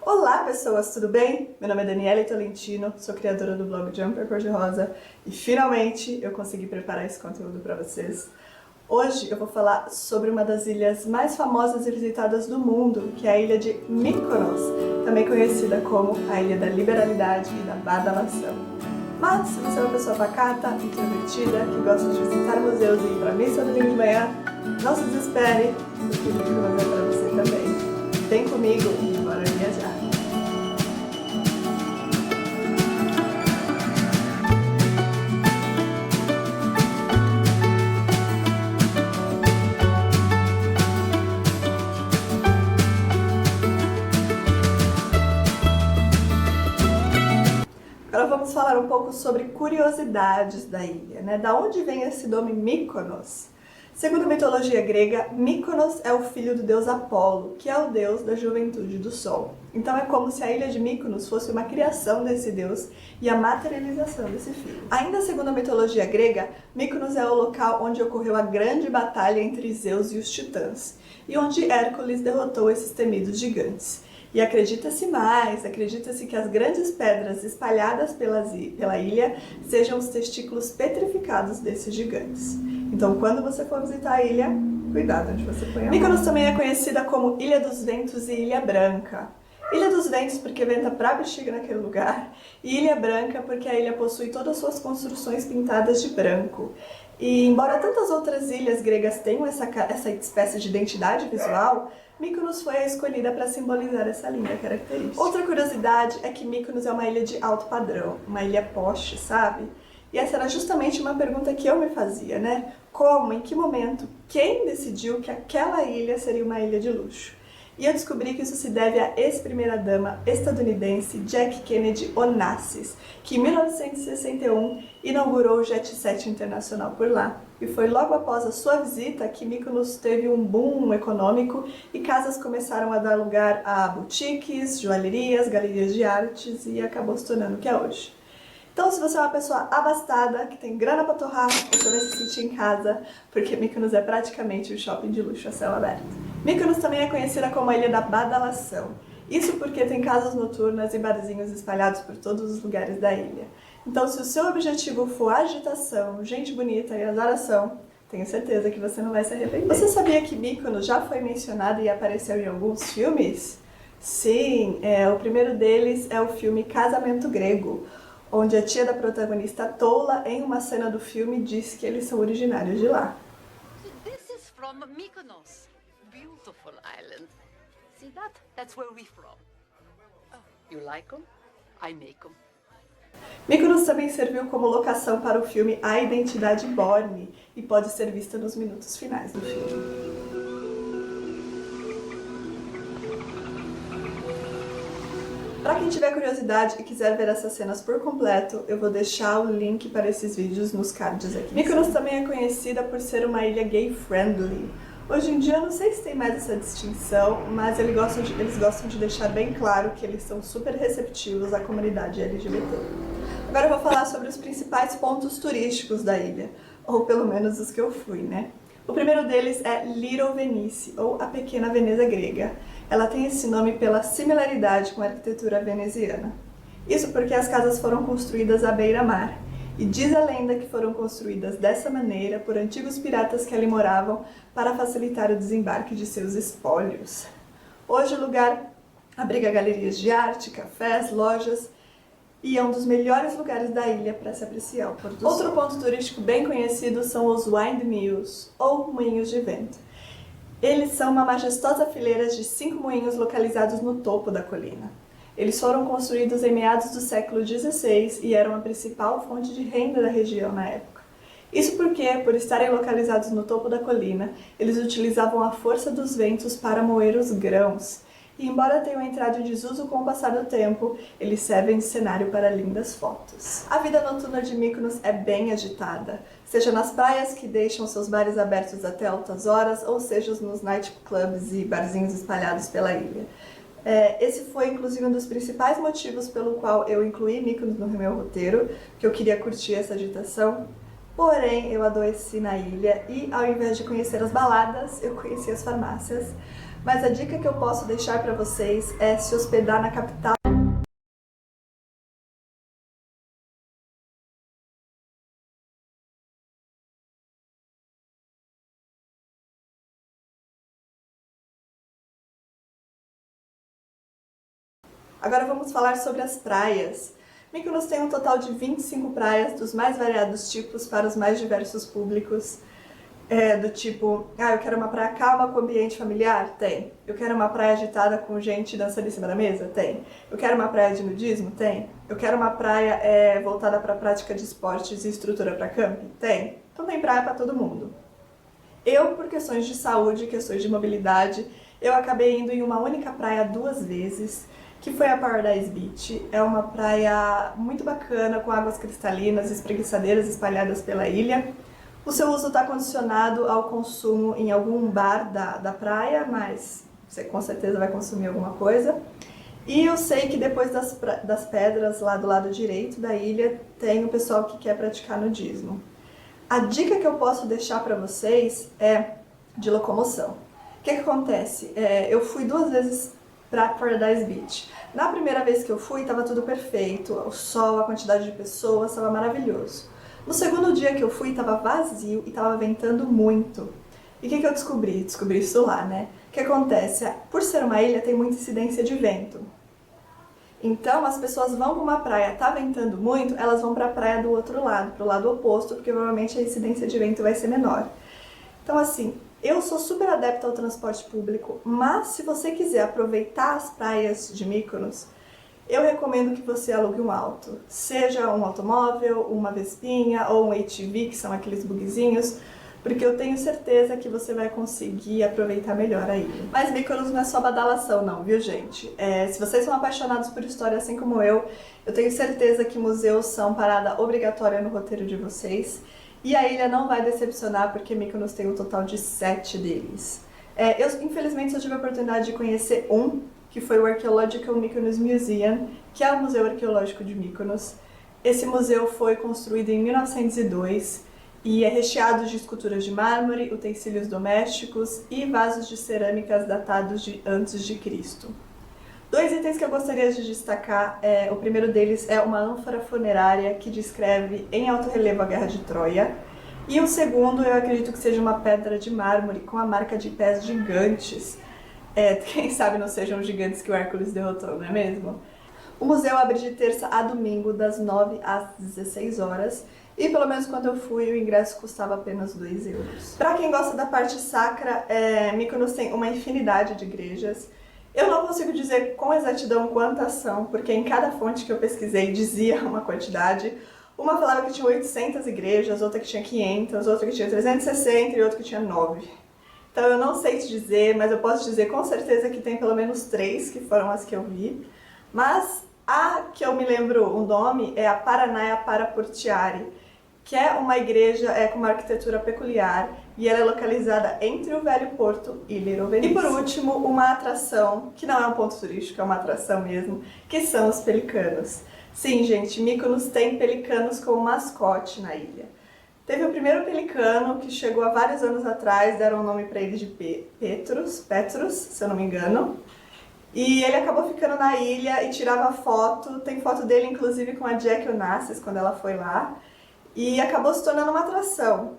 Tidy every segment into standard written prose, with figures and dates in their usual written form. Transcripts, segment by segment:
Olá pessoas, tudo bem? Meu nome é Daniela Tolentino, sou criadora do blog Jumper Cor-de-Rosa e finalmente eu consegui preparar esse conteúdo para vocês. Hoje eu vou falar sobre uma das ilhas mais famosas e visitadas do mundo, que é a ilha de Mykonos, também conhecida como a Ilha da Liberalidade e da Badalação. Mas se você é uma pessoa pacata, introvertida, que gosta de visitar museus e ir para a missa domingo de manhã, não se desespere, porque Mykonos é para você também. Vem comigo e bora viajar! Agora vamos falar um pouco sobre curiosidades da ilha, né? Da onde vem esse nome Mykonos? Segundo a mitologia grega, Mykonos é o filho do deus Apolo, que é o deus da juventude do sol. Então é como se a ilha de Mykonos fosse uma criação desse deus e a materialização desse filho. Ainda segundo a mitologia grega, Mykonos é o local onde ocorreu a grande batalha entre Zeus e os titãs, e onde Hércules derrotou esses temidos gigantes. E acredita-se que as grandes pedras espalhadas pela ilha sejam os testículos petrificados desses gigantes. Então, quando você for visitar a ilha, cuidado onde você põe a mão. Mykonos também é conhecida como Ilha dos Ventos e Ilha Branca. Ilha dos Ventos porque venta pra bexiga naquele lugar, e Ilha Branca porque a ilha possui todas as suas construções pintadas de branco. E embora tantas outras ilhas gregas tenham essa espécie de identidade visual, Mykonos foi a escolhida para simbolizar essa linda característica. Outra curiosidade é que Mykonos é uma ilha de alto padrão, uma ilha posh, sabe? E essa era justamente uma pergunta que eu me fazia, né? Como, em que momento, quem decidiu que aquela ilha seria uma ilha de luxo? E eu descobri que isso se deve à ex-primeira-dama estadunidense Jack Kennedy Onassis, que em 1961 inaugurou o Jet Set Internacional por lá. E foi logo após a sua visita que Mykonos teve um boom econômico e casas começaram a dar lugar a boutiques, joalherias, galerias de artes e acabou se tornando o que é hoje. Então, se você é uma pessoa abastada, que tem grana pra torrar, você vai se sentir em casa, porque Mykonos é praticamente um shopping de luxo a céu aberto. Mykonos também é conhecida como a Ilha da Badalação. Isso porque tem casas noturnas e barzinhos espalhados por todos os lugares da ilha. Então, se o seu objetivo for agitação, gente bonita e adoração, tenho certeza que você não vai se arrepender. Você sabia que Mykonos já foi mencionado e apareceu em alguns filmes? Sim, o primeiro deles é o filme Casamento Grego, onde a tia da protagonista Tola, em uma cena do filme, diz que eles são originários de lá. This is from Mykonos. Beautiful island. See that? That's where we're from. Oh, you like them? I make them. Mykonos também serviu como locação para o filme A Identidade Bourne e pode ser vista nos minutos finais do filme. Para quem tiver curiosidade e quiser ver essas cenas por completo, eu vou deixar o link para esses vídeos nos cards aqui. Mykonos também é conhecida por ser uma ilha gay-friendly. Hoje em dia eu não sei se tem mais essa distinção, mas eles gostam de deixar bem claro que eles são super receptivos à comunidade LGBT. Agora eu vou falar sobre os principais pontos turísticos da ilha, ou pelo menos os que eu fui, né? O primeiro deles é Little Venice, ou a Pequena Veneza grega. Ela tem esse nome pela similaridade com a arquitetura veneziana. Isso porque as casas foram construídas à beira-mar, e diz a lenda que foram construídas dessa maneira por antigos piratas que ali moravam para facilitar o desembarque de seus espólios. Hoje o lugar abriga galerias de arte, cafés, lojas, e é um dos melhores lugares da ilha para se apreciar o pôr do sol. Outro ponto turístico bem conhecido são os windmills, ou moinhos de vento. Eles são uma majestosa fileira de 5 moinhos localizados no topo da colina. Eles foram construídos em meados do século XVI e eram a principal fonte de renda da região na época. Isso porque, por estarem localizados no topo da colina, eles utilizavam a força dos ventos para moer os grãos. E embora tenham entrado em desuso com o passar do tempo, eles servem de cenário para lindas fotos. A vida noturna de Mykonos é bem agitada, seja nas praias que deixam seus bares abertos até altas horas, ou seja nos nightclubs e barzinhos espalhados pela ilha. Esse foi inclusive um dos principais motivos pelo qual eu incluí Mykonos no meu roteiro, que eu queria curtir essa agitação. Porém, eu adoeci na ilha e ao invés de conhecer as baladas, eu conheci as farmácias. Mas a dica que eu posso deixar para vocês é se hospedar na capital. Agora vamos falar sobre as praias. Mykonos tem um total de 25 praias dos mais variados tipos para os mais diversos públicos. Do tipo, eu quero uma praia calma com ambiente familiar? Tem. Eu quero uma praia agitada com gente dançando em cima da mesa? Tem. Eu quero uma praia de nudismo? Tem. Eu quero uma praia voltada para a prática de esportes e estrutura para camping? Tem. Então tem praia para todo mundo. Eu, por questões de saúde, questões de mobilidade, eu acabei indo em uma única praia 2 vezes, que foi a Paradise Beach. É uma praia muito bacana, com águas cristalinas e espreguiçadeiras espalhadas pela ilha. O seu uso está condicionado ao consumo em algum bar da praia, mas você com certeza vai consumir alguma coisa. E eu sei que depois das pedras, lá do lado direito da ilha, tem o pessoal que quer praticar nudismo. A dica que eu posso deixar para vocês é de locomoção. O que acontece? Eu fui 2 vezes para Paradise Beach. Na primeira vez que eu fui, estava tudo perfeito, o sol, a quantidade de pessoas, estava maravilhoso. No segundo dia que eu fui, estava vazio e estava ventando muito. E o que eu descobri? Descobri isso lá, né? O que acontece? Por ser uma ilha, tem muita incidência de vento. Então, as pessoas vão para uma praia, tá ventando muito, elas vão para a praia do outro lado, para o lado oposto, porque provavelmente a incidência de vento vai ser menor. Então, assim, eu sou super adepta ao transporte público, mas se você quiser aproveitar as praias de Mykonos, eu recomendo que você alugue um auto. Seja um automóvel, uma Vespinha ou um ATV, que são aqueles bugzinhos, porque eu tenho certeza que você vai conseguir aproveitar melhor a ilha. Mas Mykonos não é só badalação não, viu gente? Se vocês são apaixonados por história assim como eu tenho certeza que museus são parada obrigatória no roteiro de vocês. E a ilha não vai decepcionar, porque Mykonos tem um total de 7 deles. Infelizmente, eu tive a oportunidade de conhecer um, que foi o Archaeological Mykonos Museum, que é o Museu Arqueológico de Mykonos. Esse museu foi construído em 1902 e é recheado de esculturas de mármore, utensílios domésticos e vasos de cerâmicas datados de antes de Cristo. 2 itens que eu gostaria de destacar, o primeiro deles é uma ânfora funerária que descreve em alto relevo a Guerra de Troia, e o segundo eu acredito que seja uma pedra de mármore com a marca de pés gigantes. Quem sabe não sejam os gigantes que o Hércules derrotou, não é mesmo? O museu abre de terça a domingo, das 9 às 16 horas, e pelo menos quando eu fui, o ingresso custava apenas 2 euros. Para quem gosta da parte sacra, Mykonos tem uma infinidade de igrejas. Eu não consigo dizer com exatidão quantas são, porque em cada fonte que eu pesquisei dizia uma quantidade. Uma falava que tinha 800 igrejas, outra que tinha 500, outra que tinha 360 e outra que tinha 9. Então eu não sei te dizer, mas eu posso dizer com certeza que tem pelo menos 3, que foram as que eu vi. Mas a que eu me lembro o nome é a Paranaia Paraportiari, que é uma igreja com uma arquitetura peculiar, e ela é localizada entre o Velho Porto e Little Venice. E por último, uma atração, que não é um ponto turístico, é uma atração mesmo, que são os pelicanos. Sim, gente, Mykonos tem pelicanos como mascote na ilha. Teve o primeiro pelicano, que chegou há vários anos atrás, deram o nome para ele de Petrus, se eu não me engano. E ele acabou ficando na ilha e tirava foto, tem foto dele inclusive com a Jack Onassis, quando ela foi lá, e acabou se tornando uma atração.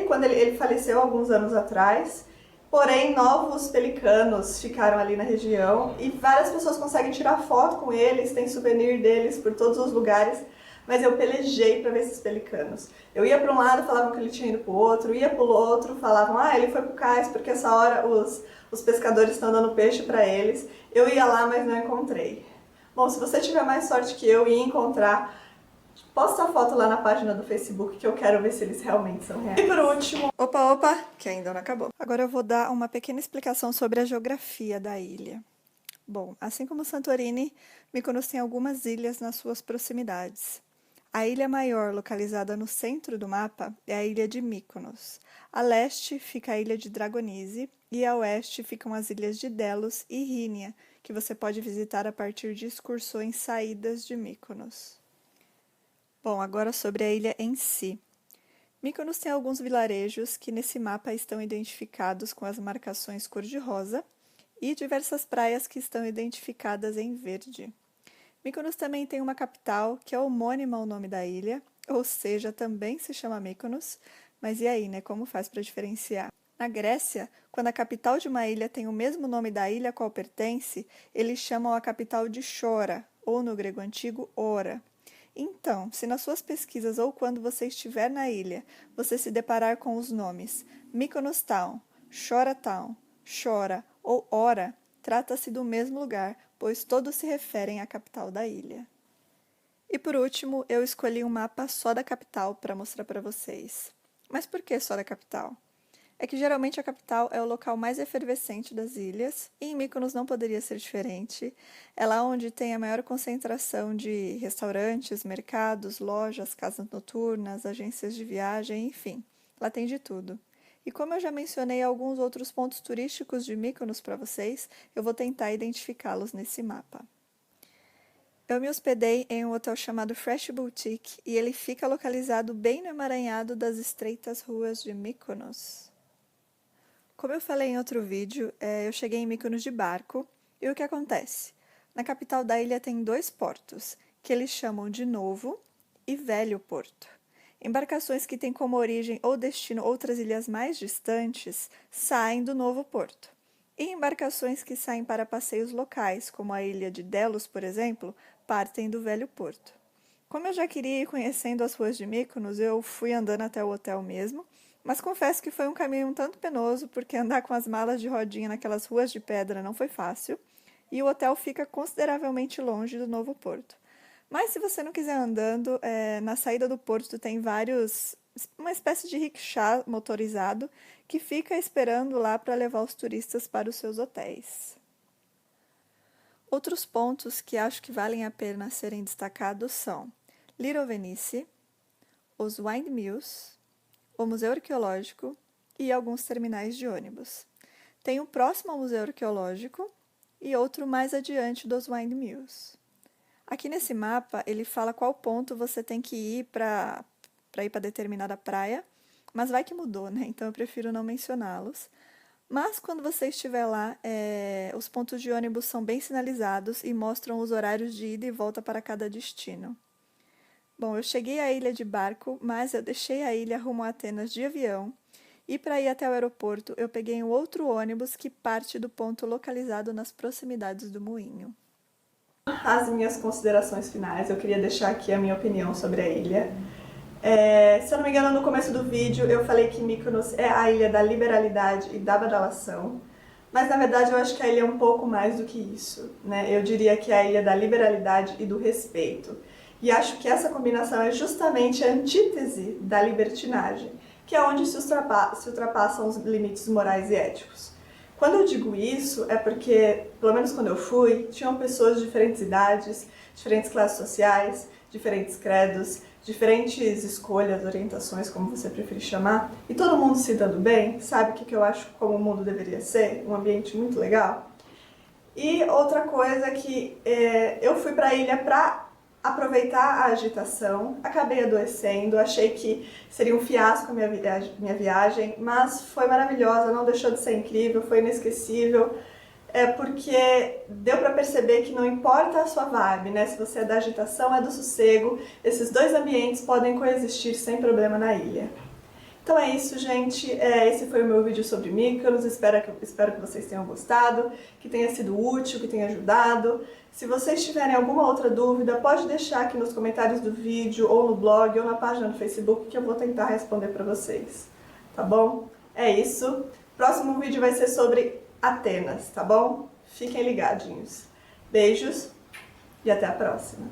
Quando ele faleceu alguns anos atrás, porém novos pelicanos ficaram ali na região e várias pessoas conseguem tirar foto com eles, tem souvenir deles por todos os lugares, mas eu pelejei para ver esses pelicanos. Eu ia para um lado, falavam que ele tinha ido para o outro, ia para o outro, falavam, ele foi para o cais porque essa hora os pescadores estão dando peixe para eles. Eu ia lá, mas não encontrei. Bom, se você tiver mais sorte que eu e encontrar, posta a foto lá na página do Facebook que eu quero ver se eles realmente são reais. E por último... Opa, que ainda não acabou. Agora eu vou dar uma pequena explicação sobre a geografia da ilha. Bom, assim como Santorini, Mykonos tem algumas ilhas nas suas proximidades. A ilha maior, localizada no centro do mapa, é a ilha de Mykonos. A leste fica a ilha de Dragonise e a oeste ficam as ilhas de Delos e Rhynia, que você pode visitar a partir de excursões saídas de Mykonos. Bom, agora sobre a ilha em si. Mykonos tem alguns vilarejos que nesse mapa estão identificados com as marcações cor-de-rosa, e diversas praias que estão identificadas em verde. Mykonos também tem uma capital que é homônima ao nome da ilha, ou seja, também se chama Mykonos, mas e aí, né? Como faz para diferenciar? Na Grécia, quando a capital de uma ilha tem o mesmo nome da ilha a qual pertence, eles chamam a capital de Chora, ou no grego antigo, Ora. Então, se nas suas pesquisas ou quando você estiver na ilha, você se deparar com os nomes Mykonos Town, Chora Town, Chora ou Ora, trata-se do mesmo lugar, pois todos se referem à capital da ilha. E por último, eu escolhi um mapa só da capital para mostrar para vocês. Mas por que só da capital? É que geralmente a capital é o local mais efervescente das ilhas, e em Mykonos não poderia ser diferente. É lá onde tem a maior concentração de restaurantes, mercados, lojas, casas noturnas, agências de viagem, enfim, lá tem de tudo. E como eu já mencionei alguns outros pontos turísticos de Mykonos para vocês, eu vou tentar identificá-los nesse mapa. Eu me hospedei em um hotel chamado Fresh Boutique e ele fica localizado bem no emaranhado das estreitas ruas de Mykonos. Como eu falei em outro vídeo, eu cheguei em Mykonos de barco e o que acontece? Na capital da ilha tem 2 portos, que eles chamam de Novo e Velho Porto. Embarcações que têm como origem ou destino outras ilhas mais distantes saem do Novo Porto. E embarcações que saem para passeios locais, como a ilha de Delos, por exemplo, partem do Velho Porto. Como eu já queria ir conhecendo as ruas de Mykonos, eu fui andando até o hotel mesmo, mas confesso que foi um caminho um tanto penoso, porque andar com as malas de rodinha naquelas ruas de pedra não foi fácil, e o hotel fica consideravelmente longe do Novo Porto. Mas se você não quiser andando, na saída do porto tem uma espécie de rickshaw motorizado que fica esperando lá para levar os turistas para os seus hotéis. Outros pontos que acho que valem a pena serem destacados são Little Venice, os Windmills, o Museu Arqueológico e alguns terminais de ônibus. Tem um próximo ao Museu Arqueológico e outro mais adiante dos Windmills. Aqui nesse mapa, ele fala qual ponto você tem que ir para ir para determinada praia, mas vai que mudou, né? Então eu prefiro não mencioná-los. Mas quando você estiver lá, os pontos de ônibus são bem sinalizados e mostram os horários de ida e volta para cada destino. Bom, eu cheguei à ilha de barco, mas eu deixei a ilha rumo a Atenas de avião, e para ir até o aeroporto eu peguei um outro ônibus que parte do ponto localizado nas proximidades do moinho. As minhas considerações finais, eu queria deixar aqui a minha opinião sobre a ilha. Se eu não me engano, no começo do vídeo eu falei que Mykonos é a ilha da liberalidade e da badalação, mas na verdade eu acho que a ilha é um pouco mais do que isso, né? Eu diria que é a ilha da liberalidade e do respeito. E acho que essa combinação é justamente a antítese da libertinagem, que é onde se ultrapassam os limites morais e éticos. Quando eu digo isso, é porque, pelo menos quando eu fui, tinham pessoas de diferentes idades, diferentes classes sociais, diferentes credos, diferentes escolhas, orientações, como você preferir chamar, e todo mundo se dando bem. Sabe o que eu acho como o mundo deveria ser? Um ambiente muito legal. E outra coisa é que eu fui para a ilha para aproveitar a agitação, acabei adoecendo, achei que seria um fiasco a minha viagem, mas foi maravilhosa, não deixou de ser incrível, foi inesquecível, porque deu para perceber que não importa a sua vibe, né? Se você é da agitação, é do sossego, esses 2 ambientes podem coexistir sem problema na ilha. Então é isso, gente. Esse foi o meu vídeo sobre Mykonos. Espero que vocês tenham gostado, que tenha sido útil, que tenha ajudado. Se vocês tiverem alguma outra dúvida, pode deixar aqui nos comentários do vídeo, ou no blog, ou na página do Facebook, que eu vou tentar responder para vocês. Tá bom? É isso. Próximo vídeo vai ser sobre Atenas, tá bom? Fiquem ligadinhos. Beijos e até a próxima.